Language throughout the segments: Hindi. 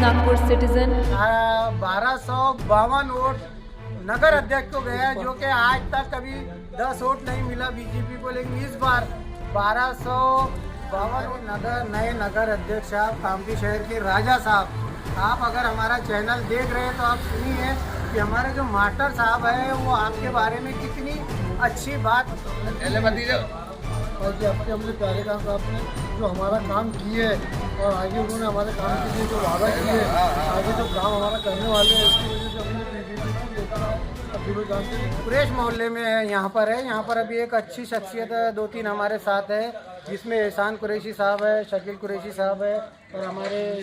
नागपुर सिटीजन। 1252 वोट नगर अध्यक्ष को गया है, जो कि आज तक कभी 10 वोट नहीं मिला बीजेपी को। लेकिन इस बार 1252 नए नगर अध्यक्ष साहब कामठी शहर के राजा साहब। आप अगर हमारा चैनल देख रहे हैं तो आप सुनिए कि हमारे जो मास्टर साहब है वो आपके बारे में कितनी अच्छी बात। और कि आपके हमने प्यारे खान साहब ने जो हमारा काम किए और आगे उन्होंने हमारे काम के लिए जो वादा किए, आगे जो काम हमारा करने वाले हैं, इसकी वजह से हमने बीजेपी को लेकर आए। अभी लोग जानते हैं कुरैश मोहल्ले में है, यहाँ पर है। यहाँ पर अभी एक अच्छी शख्सियत है, 2-3 हमारे साथ है, जिसमें एहसान कुरैशी साहब है, शकील कुरैशी साहब है और हमारे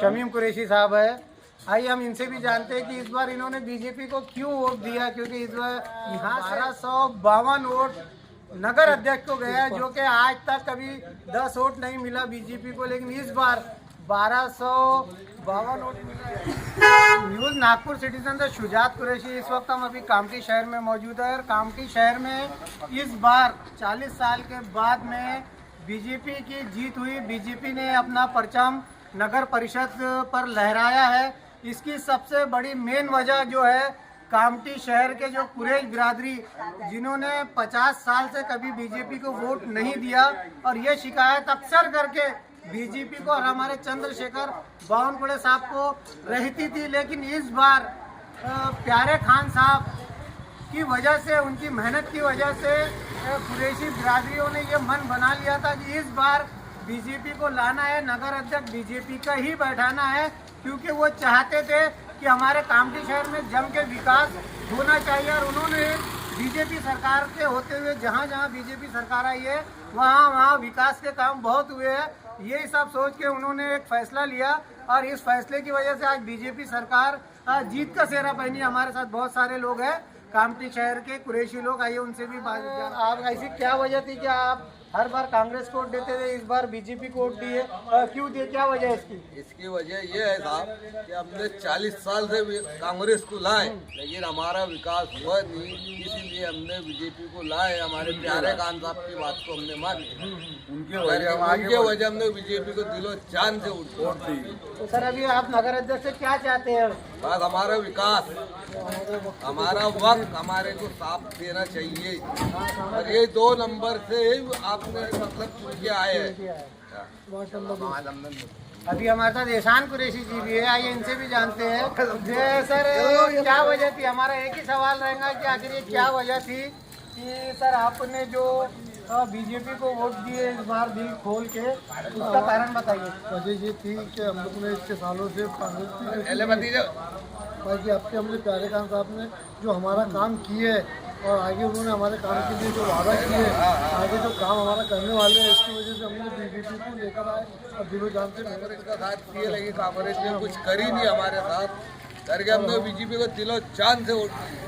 शमीम कुरैशी साहब है। आइए हम इनसे भी जानते हैं कि इस बार इन्होंने बीजेपी को क्यों वोट दिया, क्योंकि इस बार यहाँ 1252 वोट नगर अध्यक्ष को गया है, जो कि आज तक कभी 10 वोट नहीं मिला बीजेपी को। लेकिन इस बार 1252 वोट मिला। न्यूज़ नागपुर सिटीजन से शुजात कुरैशी। इस वक्त हम अभी कामठी शहर में मौजूद है और कामठी शहर में इस बार 40 साल के बाद में बीजेपी की जीत हुई। बीजेपी ने अपना परचम नगर परिषद पर लहराया है। इसकी सबसे बड़ी मेन वजह जो है, कामठी शहर के जो कुरैश बिरादरी, जिन्होंने 50 साल से कभी बीजेपी को वोट नहीं दिया और ये शिकायत अक्सर करके बीजेपी को और हमारे चंद्रशेखर बावनकुळे साहब को रहती थी। लेकिन इस बार प्यारे खान साहब की वजह से, उनकी मेहनत की वजह से कुरैशी बिरादरियों ने ये मन बना लिया था कि इस बार बीजेपी को लाना है, नगर अध्यक्ष बीजेपी का ही बैठाना है, क्योंकि वो चाहते थे कि हमारे कामठी शहर में जम के विकास होना चाहिए। और उन्होंने बीजेपी सरकार के होते हुए जहाँ जहाँ बीजेपी सरकार आई है वहाँ विकास के काम बहुत हुए हैं। ये सब सोच के उन्होंने एक फैसला लिया और इस फैसले की वजह से आज बीजेपी सरकार जीत का सेहरा पहनी। हमारे साथ बहुत सारे लोग हैं कामठी शहर के कुरैशी लोग, आइए उनसे भी बात। आप ऐसी क्या वजह थी कि आप हर बार कांग्रेस को वोट देते थे, इस बार बीजेपी को वोट दिए, क्यों दिए, क्या वजह है इसकी? इसकी वजह ये है साहब कि हमने 40 साल से कांग्रेस को लाए, लेकिन हमारा विकास हुआ नहीं, इसीलिए हमने बीजेपी को लाए। हमारे प्यारे खान साहब की बात को हमने मानी, उनके वजह हमने बीजेपी को दिलो जान से वोट दी। तो सर अभी आप नगर अध्यक्ष से क्या चाहते हैं? बस हमारा विकास, हमारा वक्त हमारे को साफ देना चाहिए और ये 2 नंबर से आपने मतलब चुन के आए हैं। अभी हमारे साथ एहसान कुरैशी जी भी है, आइए इनसे भी जानते हैं। सर क्या वजह थी? हमारा एक ही सवाल रहेगा कि आखिर ये क्या वजह थी कि सर आपने जो बीजेपी को वोट दिए इस बार दिल खोल के, उसका कारण बताइए। वजह ये थी कि हम लोग ने इतने सालों से कांग्रेस की आपके हमने प्यारे खान साहब ने जो हमारा काम किए और आगे उन्होंने हमारे काम के लिए जो वादा किए, आगे जो काम हमारा करने वाले हैं, इसकी वजह से हमने बीजेपी को लेकर आए। और दिलो जानते कांग्रेस का साथ किए, लेकिन कांग्रेस ने कुछ करी नहीं हमारे साथ करके हमने बीजेपी को दिलो जान से वोट दिया।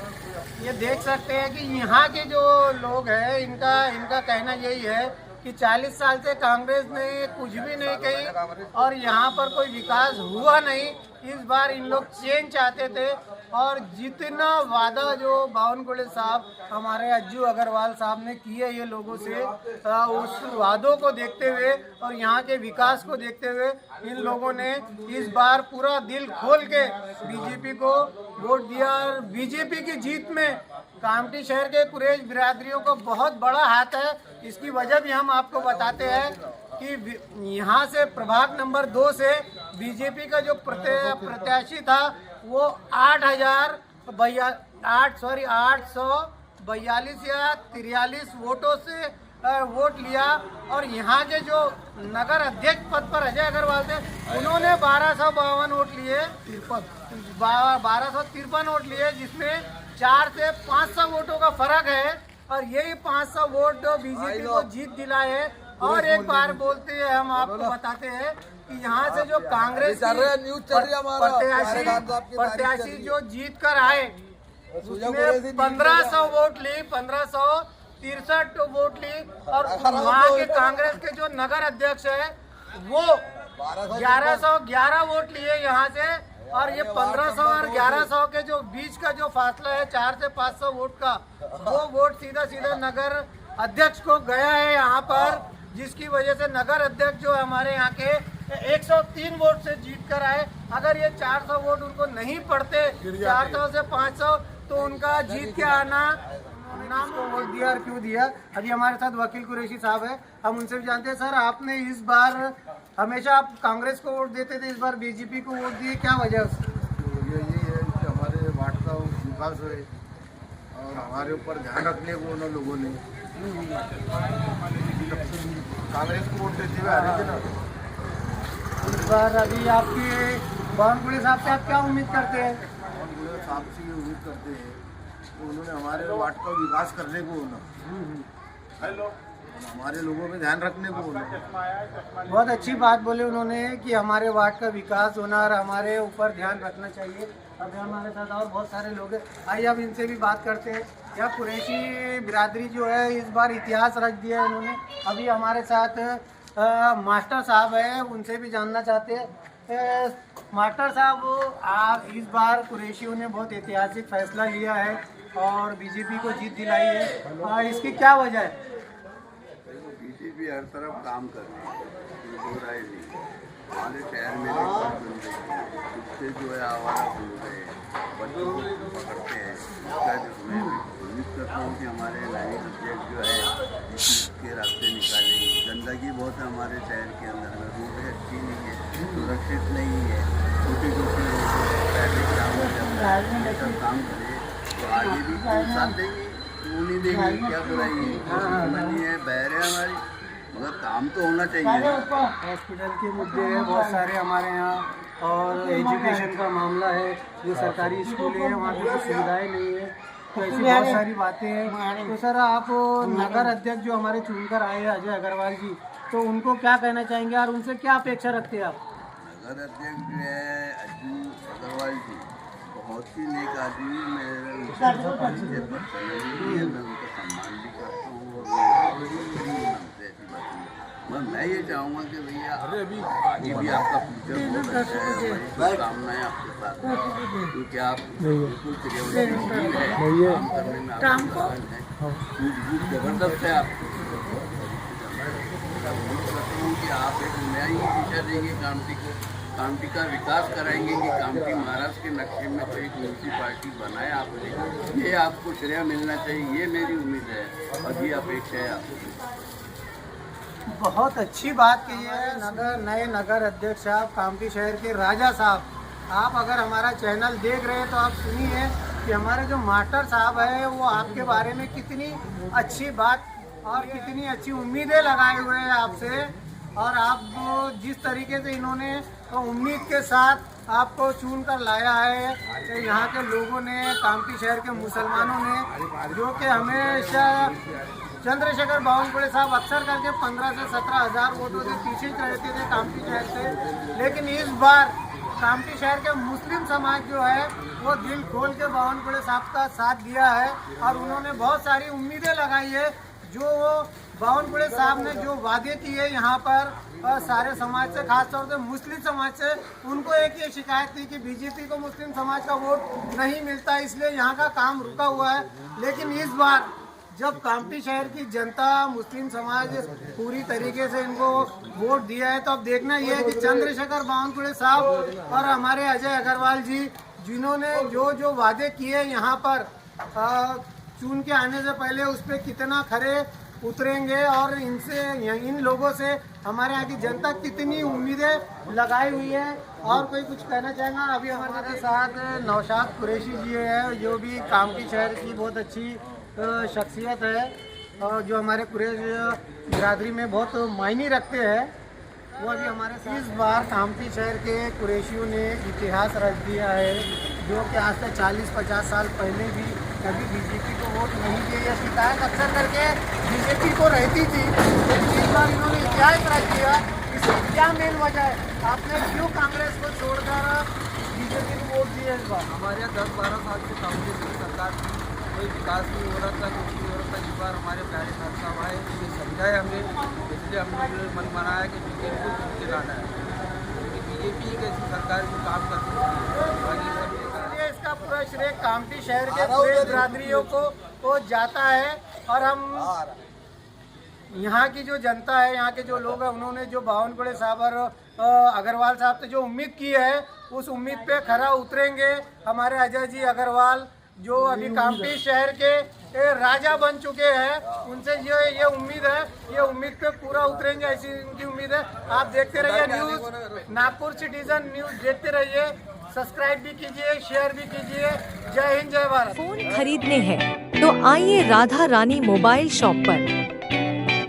ये देख सकते हैं कि यहाँ के जो लोग हैं, इनका कहना यही है कि 40 साल से कांग्रेस ने कुछ भी नहीं कही और यहाँ पर कोई विकास हुआ नहीं। इस बार इन लोग चेंज चाहते थे और जितना वादा जो बावनकुळे साहब, हमारे अज्जू अग्रवाल साहब ने किए ये लोगों से, उस वादों को देखते हुए और यहाँ के विकास को देखते हुए इन लोगों ने इस बार पूरा दिल खोल के बीजेपी को वोट दिया। और बीजेपी की जीत में कामठी शहर के कुरैश बिरादरियों को बहुत बड़ा हाथ है। इसकी वजह भी हम आपको बताते हैं कि यहाँ से प्रभाग नंबर 2 से बीजेपी का जो प्रत्याशी था वो 842 या 43 वोटों से वोट लिया। और यहाँ के जो नगर अध्यक्ष पद पर अजय अग्रवाल थे, उन्होंने 1252 वोट लिए, 1253 वोट लिए, जिसमें 400 से 500 वोटों का फर्क है। और यही 500 वोट बीजेपी को जीत दिलाए है। और एक बार बोलते हैं, हम आपको बताते हैं कि यहाँ से जो कांग्रेस प्रत्याशी जो जीत कर आए, उसमें 1500 वोट ली, 1563 वोट ली। और वहाँ के कांग्रेस के जो नगर अध्यक्ष है वो 1111 वोट लिए यहाँ से। और ये 1500 और 1100 के जो बीच का जो फासला है 400 से 500 वोट का, वो वोट सीधा सीधा नगर अध्यक्ष को गया है यहाँ पर, जिसकी वजह से नगर अध्यक्ष जो हमारे यहाँ के 103 वोट से जीत कर आए अगर ये 400 वोट उनको नहीं पड़ते, 400 से 500, तो उनका जीत के आना नाम को वोट दिया और क्यों दिया। अभी हमारे साथ वकील कुरैशी साहब है, हम उनसे भी जानते हैं। सर, आपने इस बार, हमेशा आप कांग्रेस को वोट देते थे, इस बार बीजेपी को वोट दिए, क्या वजह है उसकी? यही है कि हमारे वार्ड का विकास है और हमारे ऊपर ध्यान रखने को उन लोगों ने कांग्रेस को वोट देते हुए आ रहे थे ना। इस बार अभी आपकी बावनकुळे साहब से आप क्या उम्मीद करते हैं? साहब से ये उम्मीद करते हैं तो उन्होंने हमारे वार्ड का विकास करने को हमारे लोगों में ध्यान रखने को बहुत अच्छी बात बोले उन्होंने कि हमारे वार्ड का विकास होना और हमारे ऊपर ध्यान रखना चाहिए। अभी हमारे साथ और बहुत सारे लोग हैं, आइए अब इनसे भी बात करते हैं। यह कुरैशी बिरादरी जो है इस बार इतिहास रच दिया है इन्होंने। अभी हमारे साथ मास्टर साहब है, उनसे भी जानना चाहते हैं। मास्टर साहब, इस बार कुरैशियों ने बहुत ऐतिहासिक फैसला लिया है और बीजेपी को जीत दिलाई है, इसकी क्या वजह है? बीजेपी हर तरफ काम कर रही है, हो रहा है नहीं। हमारे शहर में कुत्ते जो है आवारा घूम रहे हैं, बच्चों को पकड़ते हैं। इसका जो मैं उम्मीद करता हूँ कि हमारे लाइन अध्यक्ष जो है इसके रास्ते निकालेंगे। गंदगी बहुत है हमारे शहर के अंदर में, रोडें अच्छी नहीं है, सुरक्षित नहीं है, छोटी छोटी ट्रैफिक जाम हो जाता है। सब काम करे तो आगे भी साथ देंगे, नहीं देंगे, क्या बुराई है, बहर है हमारी, मगर काम तो होना चाहिए। हॉस्पिटल के मुद्दे हैं बहुत सारे हमारे यहाँ, और एजुकेशन का मामला है, जो सरकारी स्कूल है वहाँ पे कुछ सुविधाएं नहीं है, तो ऐसी बहुत सारी बातें हैं। तो सर, आप नगर अध्यक्ष जो हमारे चुनकर आए हैं अजय अग्रवाल जी, तो उनको क्या कहना चाहेंगे और उनसे क्या अपेक्षा रखते हैं आप? नगर अध्यक्ष जो है अजय अग्रवाल जी बहुत ही नेक आदमी, मैं उनका सम्मान भी करता हूँ। मैं ये चाहूँगा कि भैया आगे भी आपका फ्यूचर बहुत अच्छा है, शुभकामनाएं आपके साथ, क्योंकि आप बिल्कुल क्रियाशील है, काम करने में आपका सूझबूझ जबरदस्त है। आप कि आप एक नई दिशा देंगे कामटी को, कामटी का विकास कराएंगे कि कामटी महाराष्ट्र के नक्शे में कोई म्यूनसिपालिटी बनाए आपने, ये आपको श्रेय मिलना चाहिए, ये मेरी उम्मीद है और ये अपेक्षा है आपकी। बहुत अच्छी बात कही है नए नगर अध्यक्ष साहब, कामटी शहर के राजा साहब। आप अगर हमारा चैनल देख रहे हैं तो आप सुनिए कि हमारे जो मास्टर साहब है वो आपके बारे में कितनी अच्छी बात और कितनी अच्छी उम्मीदें लगाए हुए हैं आपसे, और आप जिस तरीके से इन्होंने उम्मीद के साथ आपको चुन कर लाया है, तो यहाँ के लोगों ने, कामटी शहर के मुसलमानों ने, जो कि हमेशा चंद्रशेखर बावनकुळे साहब अक्सर करके 15 से 17 हज़ार वोटों से पीछे रहते थे कामटी शहर से, लेकिन इस बार कामटी शहर के मुस्लिम समाज जो है वो दिल खोल के बावनकुळे साहब का साथ दिया है और उन्होंने बहुत सारी उम्मीदें लगाई है। जो बावनकुळे साहब ने जो वादे किए यहाँ पर सारे समाज से, खासतौर से मुस्लिम समाज से, उनको एक ये शिकायत थी कि बीजेपी को मुस्लिम समाज का वोट नहीं मिलता, इसलिए यहाँ का काम रुका हुआ है। लेकिन इस बार जब कामटी शहर की जनता, मुस्लिम समाज पूरी तरीके से इनको वोट दिया है, तो अब देखना यह है कि चंद्रशेखर बावनकुळे साहब और हमारे अजय अग्रवाल जी, जिन्होंने जो जो वादे किए यहाँ पर चुन के आने से पहले, उस पर कितना खरे उतरेंगे और इनसे, इन लोगों से हमारे यहाँ की जनता कितनी उम्मीदें लगाई हुई है। और कोई कुछ कहना चाहेगा? अभी हमारे साथ नौशाद कुरैशी जी है, जो भी कामटी शहर की बहुत अच्छी शख्सियत है और जो हमारे कुरैश बिरादरी में बहुत मायने रखते हैं, वो अभी हमारे साथ। इस बार कामटी शहर के कुरैशियों ने इतिहास रच दिया है, जो कि आज से 40-50 साल पहले भी कभी बीजेपी को वोट नहीं दिए, यह शिकायत अक्सर करके बीजेपी को रहती थी, लेकिन इस बार इन्होंने इतिहास रच दिया। इसकी क्या मेन वजह है? आपने क्यों कांग्रेस को छोड़कर बीजेपी को वोट दिया इस बार? हमारे यहाँ 10-12 साल से कांग्रेस की सरकार थी, कोई विकास नहीं हो रहा था, कुछ नहीं हो रहा था। इस बार हमारे प्यारे साहब आए, ये समझाए हमें, इसलिए हमने मन बनाया कि बीजेपी को जीत के लाना है, क्योंकि बीजेपी एक ऐसी सरकार जो काम करती है। इसका पूरा श्रेय कामटी शहर के पूरे बिरादरियों को जाता है। और हम यहाँ की जो जनता है, यहाँ के जो लोग हैं, उन्होंने जो बावनकुळे साहब और अग्रवाल साहब से जो उम्मीद की है, उस उम्मीद पे खरा उतरेंगे। हमारे अजय जी अग्रवाल जो अभी कामठी शहर के राजा बन चुके हैं, उनसे ये उम्मीद है, ये उम्मीद पे पूरा उतरेंगे, ऐसी उनकी उम्मीद है। आप देखते रहिए न्यूज़, नागपुर सिटीजन न्यूज़ देखते रहिए, सब्सक्राइब भी कीजिए, शेयर भी कीजिए। जय हिंद, जय भारत। फोन खरीदने हैं तो आइए राधा रानी मोबाइल शॉप पर।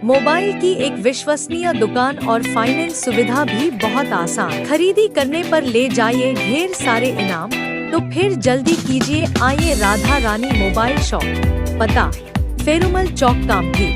मोबाइल की एक विश्वसनीय दुकान और फाइनेंस सुविधा भी बहुत आसान। खरीदी करने पर ले जाइए ढेर सारे इनाम, तो फिर जल्दी कीजिए, आइए राधा रानी मोबाइल शॉप। पता फेरुमल चौक कामठी।